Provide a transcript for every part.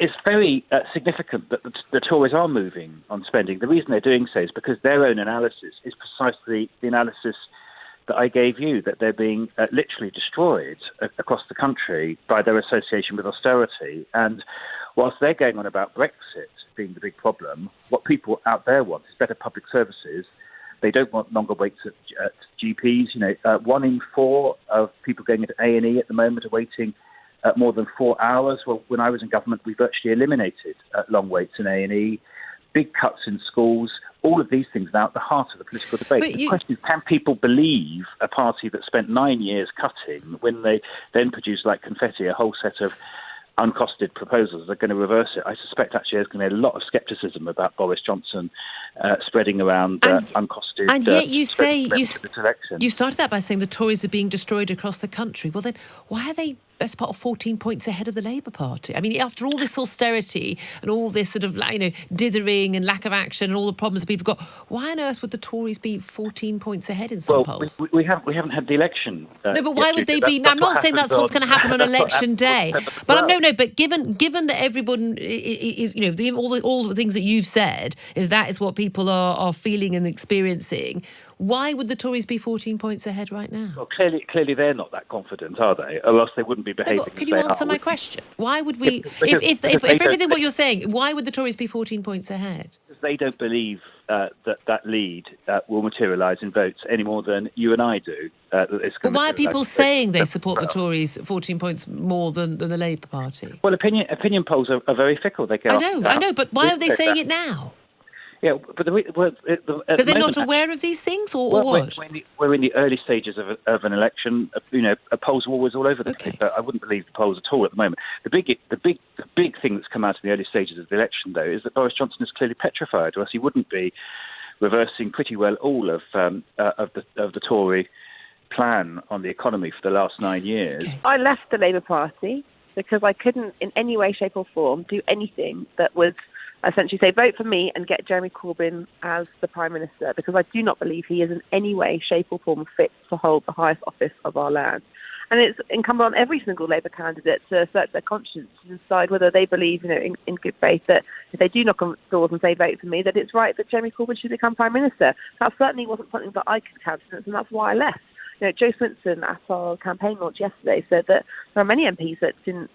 it's very significant that the Tories are moving on spending. The reason they're doing so is because their own analysis is precisely the analysis that I gave you, that they're being literally destroyed across the country by their association with austerity. And whilst they're going on about Brexit being the big problem, what people out there want is better public services. They don't want longer waits at GPs. 1 in 4 of people going into A&E at the moment are waiting more than 4 hours. Well, when I was in government, we virtually eliminated long waits in A&E, big cuts in schools. All of these things now at the heart of the political debate. The question is, can people believe a party that spent 9 years cutting, when they then produce like confetti a whole set of uncosted proposals, are going to reverse it? I suspect actually there's going to be a lot of scepticism about Boris Johnson spreading around uncosted. And yet you say you started that by saying the Tories are being destroyed across the country. Well, then why are they best part of 14 points ahead of the Labour Party? I mean, after all this austerity and all this sort of dithering and lack of action and all the problems that people have got, why on earth would the Tories be 14 points ahead in some polls? We haven't had the election. No, but why would they be? Now, I'm not saying that's what's going to happen on election day, but But given that everyone is, all the things that you've said, if that is what people are feeling and experiencing, why would the Tories be 14 points ahead right now? Well, clearly they're not that confident, are they? Or else they wouldn't be behaving. No, could you answer my question? Why would we, if everything what you're saying, why would the Tories be 14 points ahead? Because they don't believe that lead will materialise in votes any more than you and I do. But why are people saying they support the Tories 14 points more than the Labour Party? Well, opinion polls are very fickle. They go I know, but why are they saying it now? Yeah, but because they're not aware of these things, or what? We're in the early stages of an election. Polls are always all over the place. I wouldn't believe the polls at all at the moment. The big thing that's come out in the early stages of the election, though, is that Boris Johnson is clearly petrified, or else he wouldn't be reversing pretty well all of the Tory plan on the economy for the last 9 years. Okay. I left the Labour Party because I couldn't, in any way, shape, or form, do anything that would essentially say vote for me and get Jeremy Corbyn as the Prime Minister, because I do not believe he is in any way, shape or form fit to hold the highest office of our land. And it's incumbent on every single Labour candidate to search their conscience and decide whether they believe, in good faith, that if they do knock on doors and say vote for me, that it's right that Jeremy Corbyn should become Prime Minister. That certainly wasn't something that I could countenance, and that's why I left. Joe Swinson at our campaign launch yesterday said that there are many MPs that didn't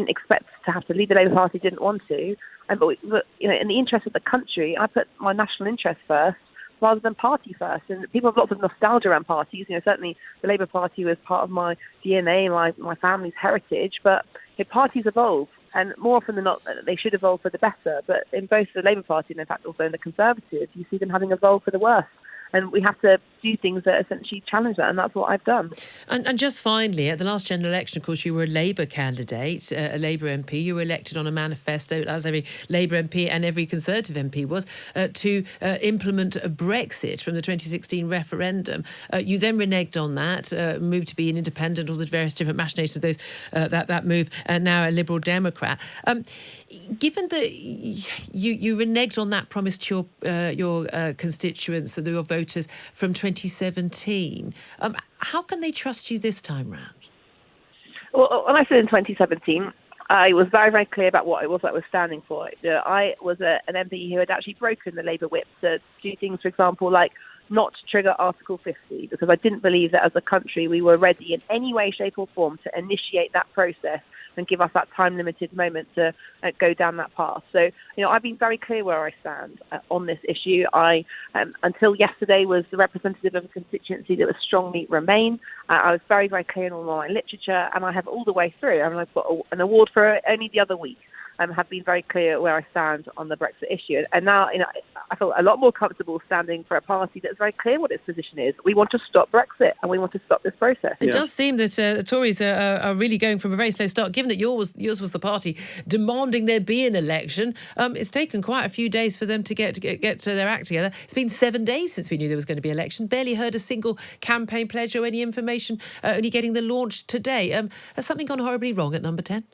expect to have to leave the Labour Party, didn't want to. But in the interest of the country, I put my national interest first rather than party first. And people have lots of nostalgia around parties. Certainly the Labour Party was part of my DNA, my family's heritage. But parties evolve, and more often than not, they should evolve for the better. But in both the Labour Party and, in fact, also in the Conservatives, you see them having evolved for the worse. And we have to do things that essentially challenge that, and that's what I've done. And just finally, at the last general election, of course, you were a Labour candidate, a Labour MP. You were elected on a manifesto, as every Labour MP and every Conservative MP was, to implement a Brexit from the 2016 referendum. You then reneged on that, moved to be an independent, all the various different machinations of those that move, and now a Liberal Democrat. Given that you reneged on that promise to your constituents, your voters, from 2017, how can they trust you this time round? Well, when I said in 2017, I was very, very clear about what it was that I was standing for. I was an MP who had actually broken the Labour whip to do things, for example, like not trigger Article 50, because I didn't believe that as a country we were ready in any way, shape or form to initiate that process and give us that time-limited moment to go down that path. So, I've been very clear where I stand on this issue. I, until yesterday, was the representative of a constituency that was strongly Remain. I was very, very clear in all my literature, and I have all the way through. I mean, I've got an award for it only the other week. Have been very clear where I stand on the Brexit issue. And now, I feel a lot more comfortable standing for a party that's very clear what its position is. We want to stop Brexit, and we want to stop this process. It does seem that the Tories are really going from a very slow start, given that yours was the party demanding there be an election. It's taken quite a few days for them to get their act together. It's been 7 days since we knew there was going to be an election. Barely heard a single campaign pledge or any information, only getting the launch today. Has something gone horribly wrong at Number 10?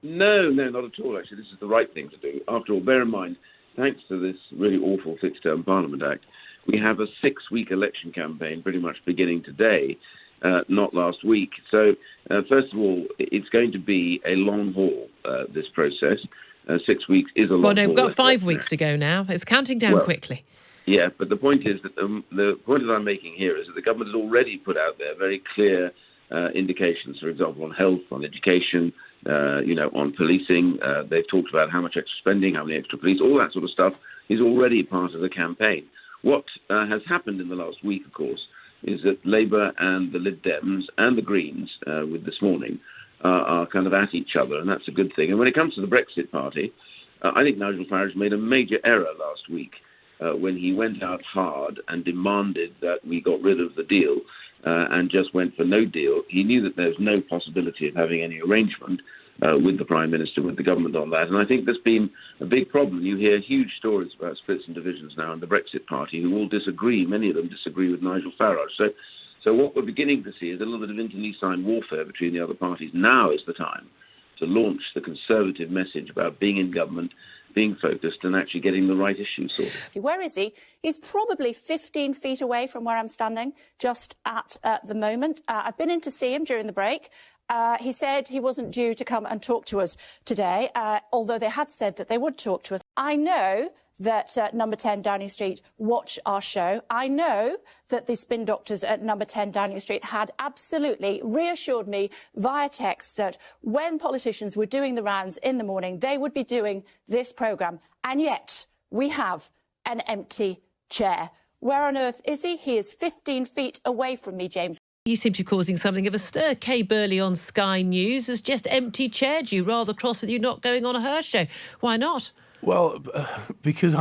No, not at all, actually. This is the right thing to do. After all, bear in mind, thanks to this really awful Six-Term Parliament Act, we have a 6-week election campaign pretty much beginning today, not last week. So, first of all, it's going to be a long haul. this process. 6 weeks is a lot. Well, no, we've got more 5 weeks to go now. It's counting down quickly. Yeah, but the point is that the point that I'm making here is that the government has already put out there very clear indications, for example, on health, on education, on policing. They've talked about how much extra spending, how many extra police, all that sort of stuff is already part of the campaign. What has happened in the last week, of course, is that Labour and the Lib Dems and the Greens, with this morning, are kind of at each other, and that's a good thing. And when it comes to the Brexit Party, I think Nigel Farage made a major error last week when he went out hard and demanded that we got rid of the deal and just went for no deal. He knew that there was no possibility of having any arrangement with the Prime Minister, with the government on that. And I think there's been a big problem. You hear huge stories about splits and divisions now in the Brexit Party who all disagree. Many of them disagree with Nigel Farage. So what we're beginning to see is a little bit of internecine warfare between the other parties. Now is the time to launch the Conservative message about being in government, being focused and actually getting the right issues sorted. Where is he? He's probably 15 feet away from where I'm standing, just at the moment. I've been in to see him during the break. He said he wasn't due to come and talk to us today, although they had said that they would talk to us. I know that number 10 Downing Street watch our show. I know that the spin doctors at number 10 Downing Street had absolutely reassured me via text that when politicians were doing the rounds in the morning, they would be doing this programme. And yet we have an empty chair. Where on earth is he? He is 15 feet away from me, James. You seem to be causing something of a stir. Kay Burley on Sky News has just empty-chaired you, rather cross with you not going on her show. Why not? Well, because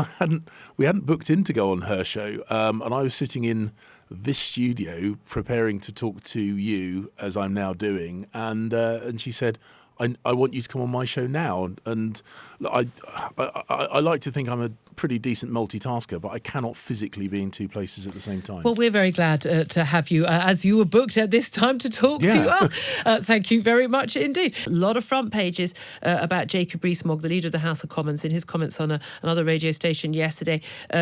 we hadn't booked in to go on her show, and I was sitting in this studio preparing to talk to you as I'm now doing, and she said, I want you to come on my show now. And I like to think I'm a pretty decent multitasker, but I cannot physically be in two places at the same time. Well, we're very glad to have you, as you were booked at this time to talk to us. Thank you very much indeed. A lot of front pages about Jacob Rees-Mogg, the leader of the House of Commons, in his comments on another radio station yesterday,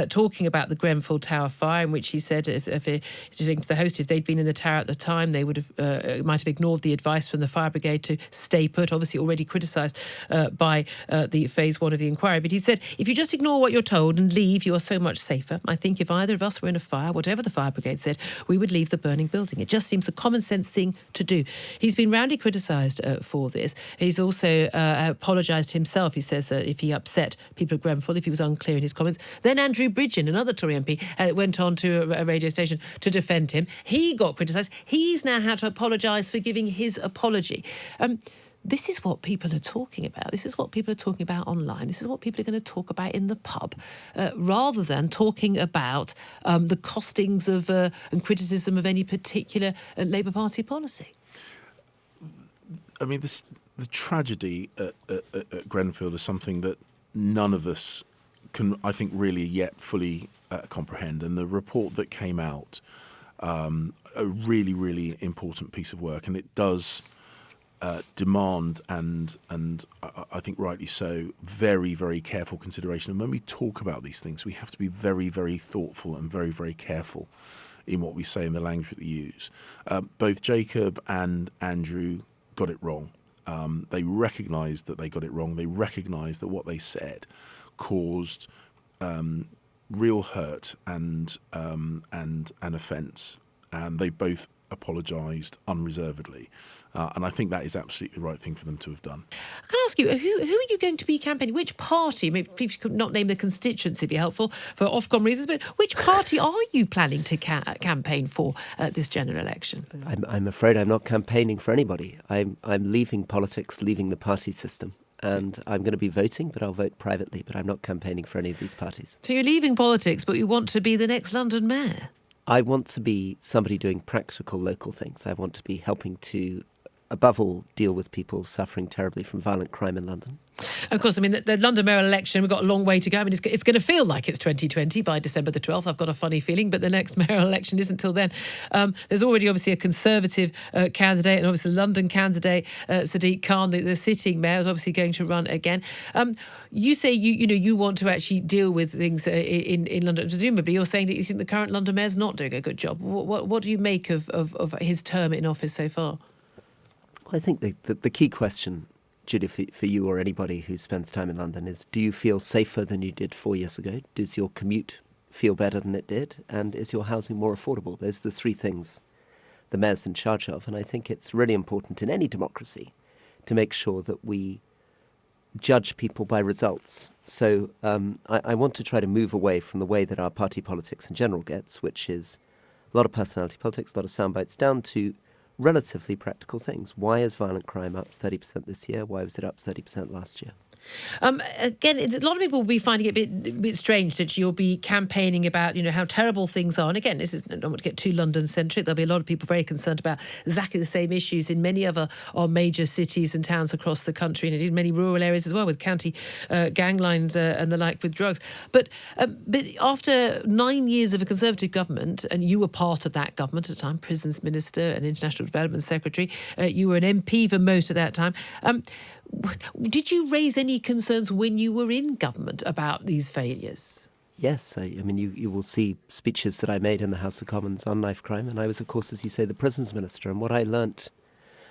talking about the Grenfell Tower fire, in which he said, if the host, if they'd been in the tower at the time, they would have might have ignored the advice from the fire brigade to stay put, obviously already criticised by the phase one of the inquiry. But he said, if you just ignore what you're told and leave, you are so much safer. I think if either of us were in a fire, whatever the fire brigade said, we would leave the burning building. It just seems the common sense thing to do. He's been roundly criticised for this. He's also apologised himself. He says if he upset people at Grenfell, if he was unclear in his comments. Then Andrew Bridgen, another Tory MP, went on to a radio station to defend him. He got criticised. He's now had to apologise for giving his apology. This is what people are talking about. This is what people are talking about online. This is what people are going to talk about in the pub, rather than talking about the costings of and criticism of any particular Labour Party policy. I mean, the tragedy at Grenfell is something that none of us can, I think, really yet fully comprehend. And the report that came out, a really, really important piece of work, and it does demand and I think rightly so, very, very careful consideration. And when we talk about these things, we have to be very, very thoughtful and very, very careful in what we say and the language that we use. Both Jacob and Andrew got it wrong. They recognised that they got it wrong. They recognised that what they said caused real hurt and offence, and they both apologised unreservedly. And I think that is absolutely the right thing for them to have done. I can ask you, who are you going to be campaigning? Which party? Maybe if you could not name the constituency, it'd be helpful for Ofcom reasons, but which party are you planning to campaign for at this general election? I'm afraid I'm not campaigning for anybody. I'm leaving politics, leaving the party system. And I'm going to be voting, but I'll vote privately. But I'm not campaigning for any of these parties. So you're leaving politics, but you want to be the next London mayor? I want to be somebody doing practical local things. I want to be helping to, above all, deal with people suffering terribly from violent crime in London. Of course, I mean, the London mayoral election, we've got a long way to go. I mean, it's going to feel like it's 2020 by December the 12th. I've got a funny feeling, but the next mayoral election isn't till then. There's already obviously a Conservative candidate, and obviously the London candidate, Sadiq Khan, the sitting mayor, is obviously going to run again. You say you want to actually deal with things in London. Presumably, you're saying that you think the current London mayor's not doing a good job. What do you make of his term in office so far? Well, I think the key question Julia, for you or anybody who spends time in London, is do you feel safer than you did 4 years ago? Does your commute feel better than it did? And is your housing more affordable? Those are the three things the mayor's in charge of. And I think it's really important in any democracy to make sure that we judge people by results. So I want to try to move away from the way that our party politics in general gets, which is a lot of personality politics, a lot of sound bites, down to relatively practical things. Why is violent crime up 30% this year? Why was it up 30% last year? Again, a lot of people will be finding it a bit strange that you'll be campaigning about, how terrible things are. And again, I don't want to get too London-centric. There'll be a lot of people very concerned about exactly the same issues in many other major cities and towns across the country, and indeed many rural areas as well, with county gang lines and the like with drugs. But after 9 years of a Conservative government, and you were part of that government at the time, Prisons Minister and International Development Secretary, you were an MP for most of that time. Did you raise any concerns when you were in government about these failures? Yes, I mean, you will see speeches that I made in the House of Commons on knife crime, and I was, of course, as you say, the Prisons Minister. And what I learnt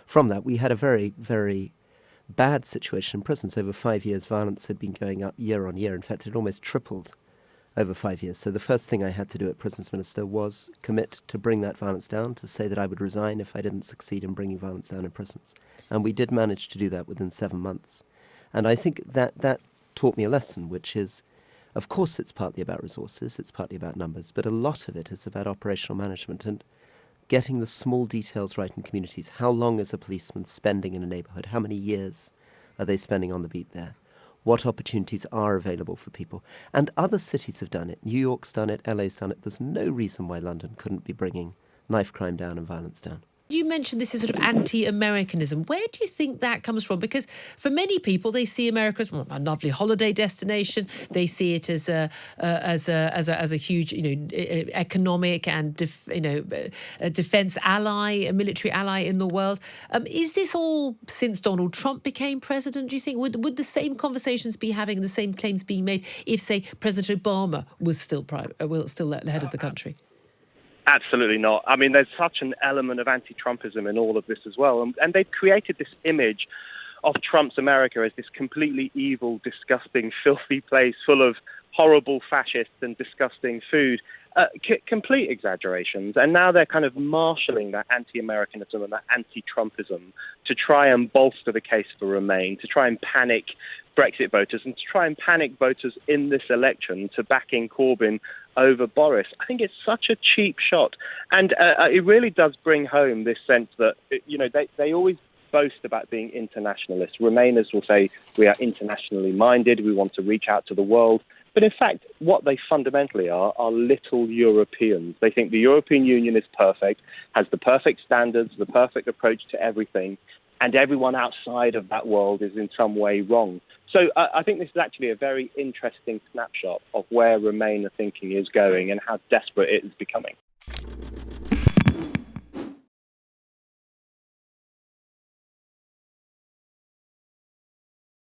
from that, we had a very, very bad situation in prisons. Over 5 years, violence had been going up year on year. In fact, it almost tripled over 5 years. So the first thing I had to do at Prisons Minister was commit to bring that violence down, to say that I would resign if I didn't succeed in bringing violence down in prisons. And we did manage to do that within 7 months. And I think that taught me a lesson, which is, of course, it's partly about resources, it's partly about numbers, but a lot of it is about operational management and getting the small details right in communities. How long is a policeman spending in a neighbourhood? How many years are they spending on the beat there? What opportunities are available for people? And other cities have done it. New York's done it, LA's done it. There's no reason why London couldn't be bringing knife crime down and violence down. You mentioned this is sort of anti-Americanism. Where do you think that comes from? Because for many people, they see America as a lovely holiday destination. They see it as a huge, economic and a defence ally, a military ally in the world. Is this all since Donald Trump became president? Do you think would the same conversations be having and the same claims being made if, say, President Obama was still the head of the country? Absolutely not. I mean, there's such an element of anti-Trumpism in all of this as well. And they've created this image of Trump's America as this completely evil, disgusting, filthy place full of horrible fascists and disgusting food. Complete exaggerations. And now they're kind of marshalling that anti-Americanism and that anti-Trumpism to try and bolster the case for Remain, to try and panic Brexit voters and to try and panic voters in this election to back in Corbyn over Boris. I think it's such a cheap shot. And it really does bring home this sense that, they always boast about being internationalists. Remainers will say we are internationally minded, we want to reach out to the world. But in fact, what they fundamentally are little Europeans. They think the European Union is perfect, has the perfect standards, the perfect approach to everything, and everyone outside of that world is in some way wrong. So I think this is actually a very interesting snapshot of where Remainer thinking is going and how desperate it is becoming.